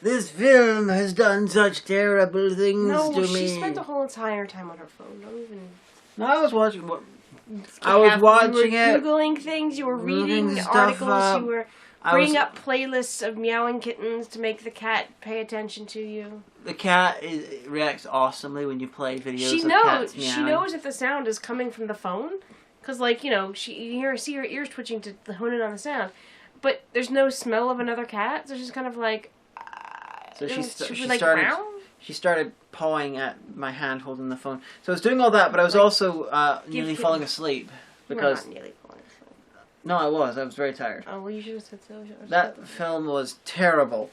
This film has done such terrible things to me. No, she spent the whole entire time on her phone. Don't even... No, I was watching... I was watching You were Googling things, you were reading articles, you were bringing up playlists of meowing kittens to make the cat pay attention to you. The cat reacts awesomely when you play videos of cats meowing. She knows if the sound is coming from the phone. Because, like, you know, you see her ears twitching to hone in on the sound. But there's no smell of another cat, so she's kind of like... So she started pawing at my hand holding the phone. So I was doing all that, but I was also nearly falling asleep. Because you were not nearly falling asleep. No, I was. I was very tired. Oh, well, you should have said so. That film was terrible.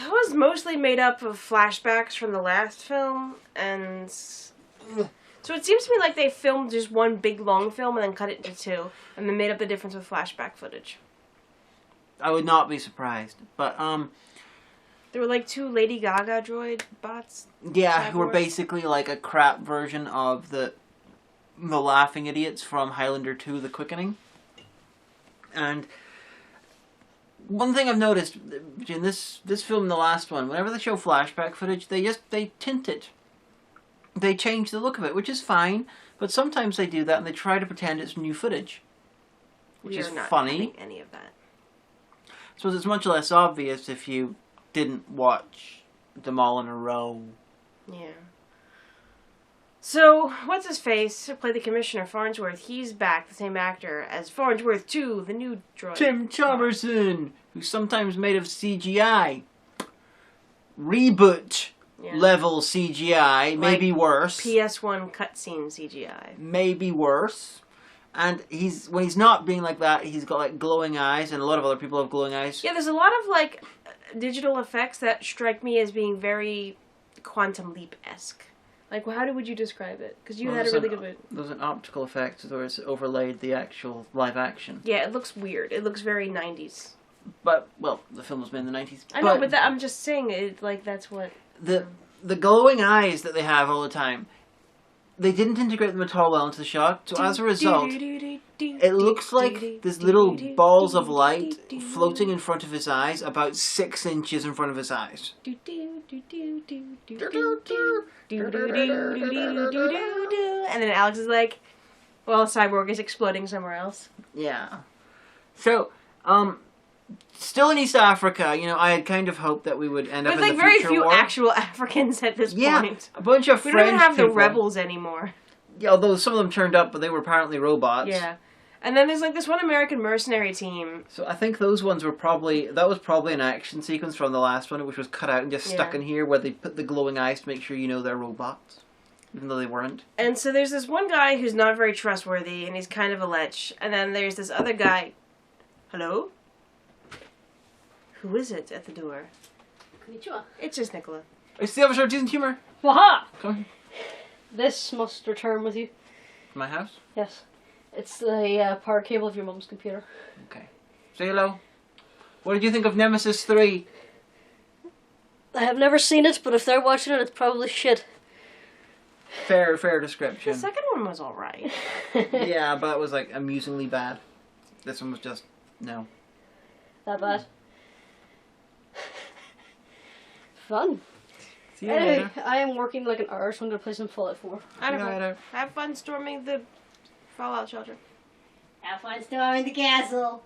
It was mostly made up of flashbacks from the last film, and... So it seems to me like they filmed just one big long film and then cut it into two, and then made up the difference with flashback footage. I would not be surprised, but there were like 2 Lady Gaga droid bots. Yeah, who were basically like a crap version of the laughing idiots from Highlander 2: The Quickening. And one thing I've noticed between this film and the last one, whenever they show flashback footage, they tint it. They change the look of it, which is fine, but sometimes they do that and they try to pretend it's new footage. Which is funny. Having any of that. I suppose it's much less obvious if you didn't watch them all in a row. Yeah. So, what's his face? Played the Commissioner Farnsworth. He's back, the same actor as Farnsworth 2, the new droid. Tim Chalmerson, who's sometimes made of CGI. Reboot level CGI, maybe worse. PS1 cutscene CGI. Maybe worse. And when he's not being like that, he's got like glowing eyes, and a lot of other people have glowing eyes. Yeah, there's a lot of like digital effects that strike me as being very Quantum Leap-esque. Like, how would you describe it? Because you had a really good one. There's an optical effect where it's overlaid the actual live action. Yeah, it looks weird. It looks very 90s. But, well, the film was made in the 90s. I know, but I'm just saying, that's what... The glowing eyes that they have all the time, they didn't integrate them at all well into the shot, so as a result, it looks like there's little balls of light floating in front of his eyes, about 6 inches in front of his eyes. And then Alex is like, well, Cyborg is exploding somewhere else. Yeah. So, still in East Africa, you know, I had kind of hoped that we would end up in the future war. There's like very few actual Africans at this point. Yeah, a bunch of French people. We don't have the rebels anymore. Yeah, although some of them turned up, but they were apparently robots. Yeah. And then there's like this one American mercenary team. So I think those ones were that was probably an action sequence from the last one, which was cut out and just stuck in here, where they put the glowing eyes to make sure you know they're robots, even though they weren't. And so there's this one guy who's not very trustworthy, and he's kind of a lech. And then there's this other guy. Hello? Who is it at the door? Konnichiwa. It's just Nicola. It's the officer of decent humor. Waha! Come on. This must return with you. My house? Yes. It's the power cable of your mum's computer. Okay. Say hello. What did you think of Nemesis 3? I have never seen it, but if they're watching it, it's probably shit. Fair description. The second one was alright. Yeah, but it was like amusingly bad. This one was just, no. That bad. Fun. See you later. I am working like an hour, so I'm going to play some Fallout 4. Have fun storming the Fallout shelter. Have fun storming the castle.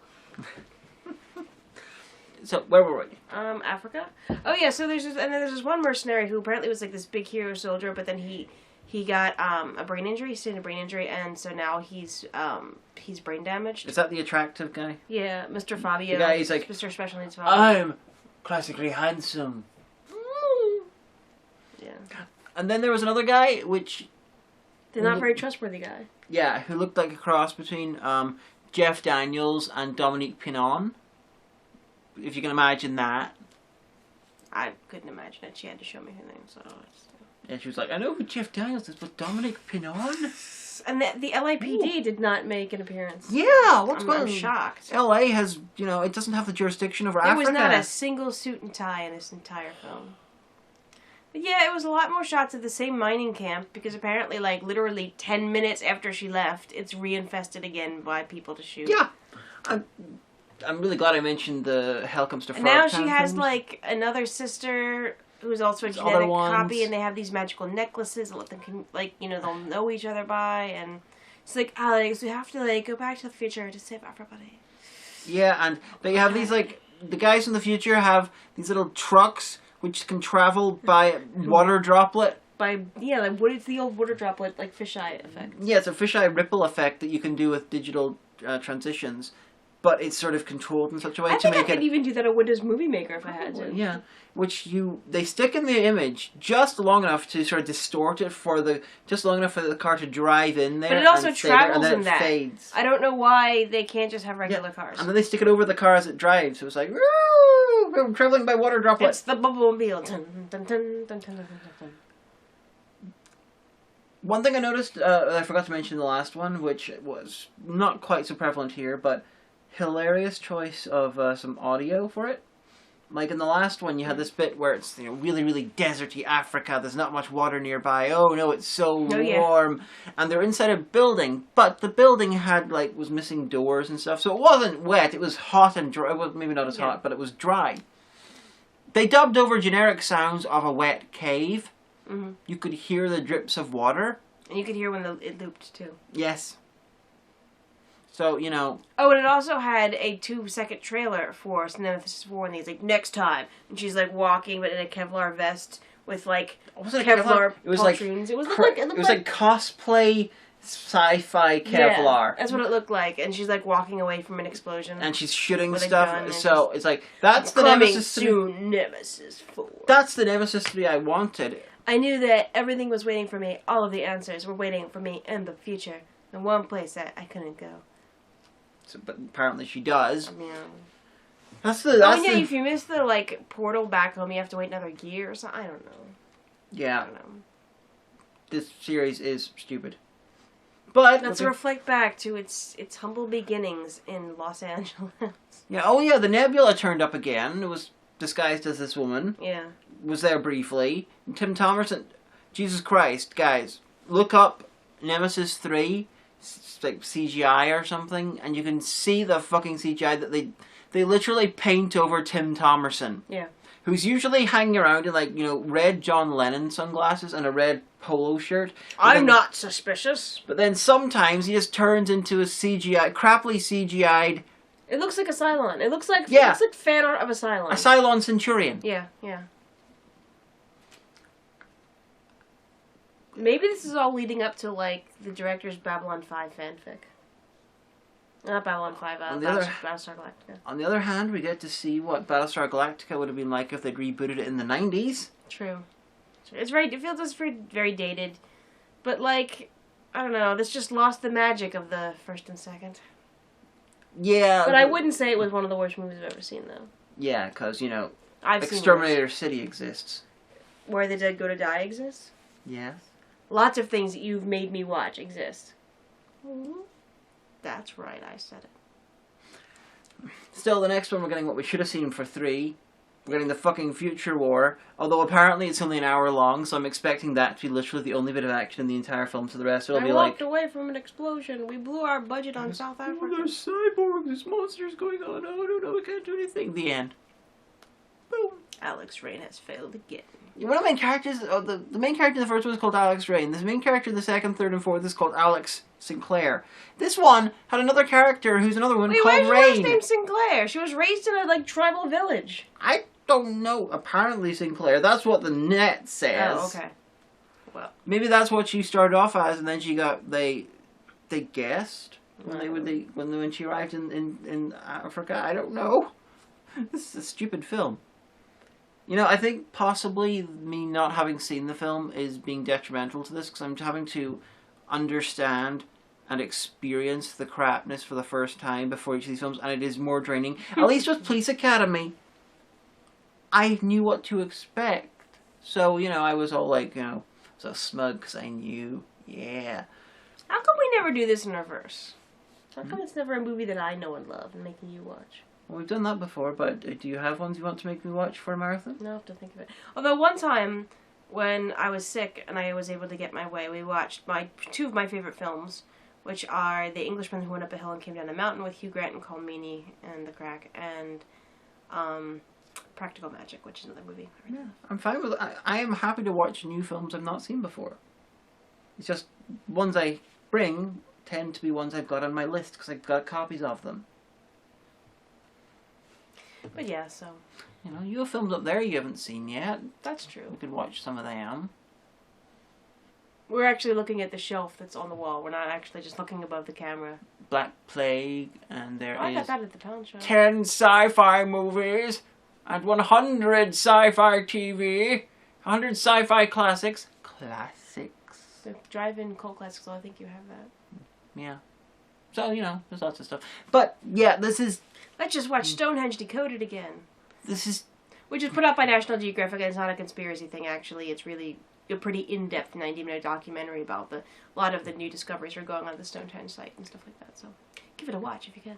So, where were we? Africa? Oh yeah, so there's this one mercenary who apparently was like this big hero soldier, but then he got a brain injury, he sustained a brain injury, and so now he's brain damaged. Is that the attractive guy? Yeah, Mr. Fabio. The guy, he's like, Mr. Special Needs Fabio. I'm classically handsome. Yeah. And then there was another guy, which... The not very trustworthy guy. Yeah, who looked like a cross between Jeff Daniels and Dominique Pinon. If you can imagine that. I couldn't imagine it. She had to show me her name, so... Yeah, she was like, I know who Jeff Daniels is, but Dominique Pinon? And the LAPD did not make an appearance. Yeah, what's going on? I'm shocked. LA has, you know, it doesn't have the jurisdiction over Africa. There was not a single suit and tie in this entire film. But yeah, it was a lot more shots of the same mining camp, because apparently, like, literally 10 minutes after she left, it's reinfested again by people to shoot. Yeah. I'm really glad I mentioned the Hell Comes to And now she Frogtown has films. like another sister who's also a There's other genetic ones. copy, and they have these magical necklaces that let them, like, you know, they'll know each other by, and it's like, Alex, we have to, like, go back to the future to save everybody. Yeah, and they have these, like, the guys in the future have these little trucks which can travel by water droplet. By, yeah, like, what is the old water droplet, like, fisheye effect? Yeah, it's a fisheye ripple effect that you can do with digital transitions, but it's sort of controlled in such a way I to think make I could it... even do that on Windows Movie Maker if I had to. Yeah, which they stick in the image just long enough to sort of distort it just long enough for the car to drive in there. But it also and stay there, travels and then in it that. fades. I don't know why they can't just have regular cars. And then they stick it over the car as it drives, so it's like, woo, we're traveling by water droplet. It's the Bubble-mobile. Dun, dun, dun, dun, dun, dun, dun. One thing I noticed, I forgot to mention in the last one, which was not quite so prevalent here, but hilarious choice of some audio for it. Like in the last one, you had this bit where it's really, really deserty Africa. There's not much water nearby. Oh no, it's so warm, and they're inside a building. But the building was missing doors and stuff, so it wasn't wet. It was hot and dry. Well, maybe not as hot, but it was dry. They dubbed over generic sounds of a wet cave. Mm-hmm. You could hear the drips of water. And you could hear when it looped too. Yes. So, Oh, and it also had a 2-second trailer for Nemesis 4, and he's like, next time. And she's like walking, but in a Kevlar vest with like Kevlar It was poltroons. like It was like cosplay sci-fi Kevlar. Yeah, that's what it looked like. And she's like walking away from an explosion. And she's shooting with a stuff. gun, So it's like, that's the coming Nemesis 3. soon, Nemesis 4. That's the Nemesis 3 I wanted. I knew that everything was waiting for me. All of the answers were waiting for me in the future. The one place that I couldn't go. So, but apparently she does. Yeah. That's If you miss the like portal back home, you have to wait another year or something. I don't know. Yeah. I don't know. This series is stupid. But Let's reflect back to its humble beginnings in Los Angeles. Yeah. Oh yeah, the Nebula turned up again. It was disguised as this woman. Yeah. Was there briefly. And Tim Thomerson. Jesus Christ, guys, look up Nemesis 3. Like CGI or something, and you can see the fucking CGI that they literally paint over Tim Thomerson. Yeah. Who's usually hanging around in red John Lennon sunglasses and a red polo shirt. I'm not suspicious. But then sometimes he just turns into a crappily CGI'd. It looks like a Cylon. It looks like fan art of a Cylon. A Cylon Centurion. Yeah, yeah. Maybe this is all leading up to, like, the director's Babylon 5 fanfic. Not Babylon 5, Battlestar Galactica. On the other hand, we get to see what Battlestar Galactica would have been like if they'd rebooted it in the 90s. True. It feels very, very dated. But, like, I don't know, this just lost the magic of the first and second. Yeah. But I wouldn't say it was one of the worst movies I've ever seen, though. Yeah, because, I've Exterminator City exists. Where the Dead Go to Die exists? Yes. Lots of things that you've made me watch exist. That's right, I said it. Still, the next one we're getting what we should have seen for 3. We're getting the fucking Future War. Although apparently it's only an hour long, so I'm expecting that to be literally the only bit of action in the entire film. So the rest will be like... I walked away from an explosion. We blew our budget on South Africa. Oh, there's cyborgs, there's monsters going on. Oh, no, we can't do anything. The end. Boom. Alex Rain has failed again. One of the main characters, the main character in the first one is called Alex Rain. The main character in the second, third, and fourth is called Alex Sinclair. This one had another character who's another one called Rain. Why is her last name Sinclair? She was raised in a tribal village. I don't know. Apparently Sinclair. That's what the net says. Oh, okay. Well, maybe that's what she started off as, and then she got they guessed when she arrived in Africa. I don't know. This is a stupid film. I think possibly me not having seen the film is being detrimental to this, because I'm having to understand and experience the crapness for the first time before each of these films, and it is more draining. At least with Police Academy, I knew what to expect. So, I was all like, so smug because I knew. Yeah. How come we never do this in reverse? How come it's never a movie that I know and love and making you watch? Well, we've done that before, but do you have ones you want to make me watch for a marathon? No, I have to think of it. Although one time, when I was sick and I was able to get my way, we watched 2 of my favorite films, which are The Englishman Who Went Up a Hill and Came Down a Mountain with Hugh Grant and Colm Meaney and The Crack, and Practical Magic, which is another movie. Yeah, I'm fine with it. I am happy to watch new films I've not seen before. It's just ones I bring tend to be ones I've got on my list because I've got copies of them. But yeah, so... You know, you have films up there you haven't seen yet. That's true. You could watch some of them. We're actually looking at the shelf that's on the wall. We're not actually just looking above the camera. Black Plague, and there I is got that at the talent show. 10 sci-fi movies, and 100 sci-fi TV, 100 sci-fi classics. Classics. The drive-in cult classics, so I think you have that. Yeah. So, you know, there's lots of stuff. But, yeah, this is... Let's just watch Stonehenge Decoded again. This is... Which is put out by National Geographic, and it's not a conspiracy thing, actually. It's really a pretty in-depth 90-minute documentary about a lot of the new discoveries that are going on at the Stonehenge site and stuff like that. So, give it a watch if you can.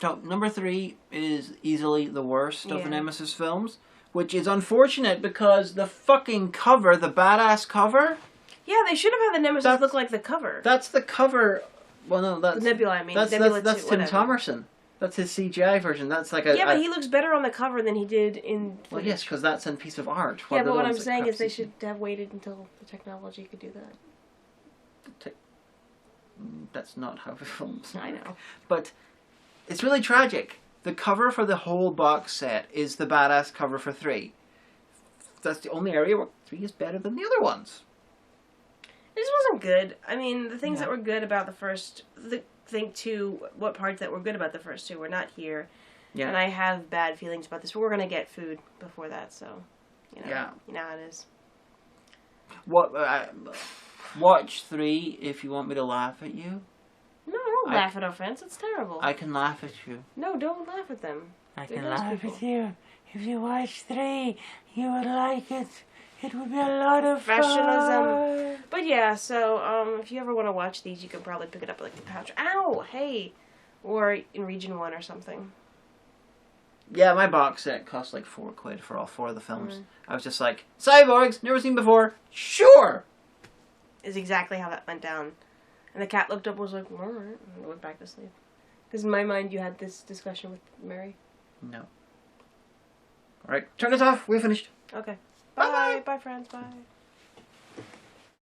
So, number 3 is easily the worst of Yeah. the Nemesis films, which is unfortunate because the fucking cover, the badass cover... Yeah, they should have had the Nemesis look like the cover. That's the cover... Well, no, that's... The Nebula, I mean. That's Nebula Tim 2, whatever. Thomerson. That's his CGI version. That's like a... Yeah, but he looks better on the cover than he did in... Well, yes, because that's a piece of art. Yeah, but what I'm saying is they should have waited until the technology could do that. That's not how films work. I know. But it's really tragic. The cover for the whole box set is the badass cover for 3. That's the only area where 3 is better than the other ones. This wasn't good. I mean, the things Yeah. that were good about the first... what parts that were good about the first 2 were not here. Yeah. And I have bad feelings about this, but we're going to get food before that, so... You know, Yeah. You know how it is. Watch 3 if you want me to laugh at you. No, don't laugh at our friends. It's terrible. I can laugh at you. No, don't laugh at them. I They're can those laugh people. at you. If you watch 3, you would like it. It would be a lot of fun. Professionalism. But yeah, so if you ever want to watch these, you can probably pick it up like the pouch. Ow! Hey! Or in Region 1 or something. Yeah, my box set cost like £4 for all 4 of the films. I was just like, Cyborgs, never seen before. Sure! Is exactly how that went down. And the cat looked up and was like, alright, and went back to sleep. Because in my mind, you had this discussion with Mary. No. Alright, turn this off. We're finished. Okay. Bye-bye. Bye, friends. Bye.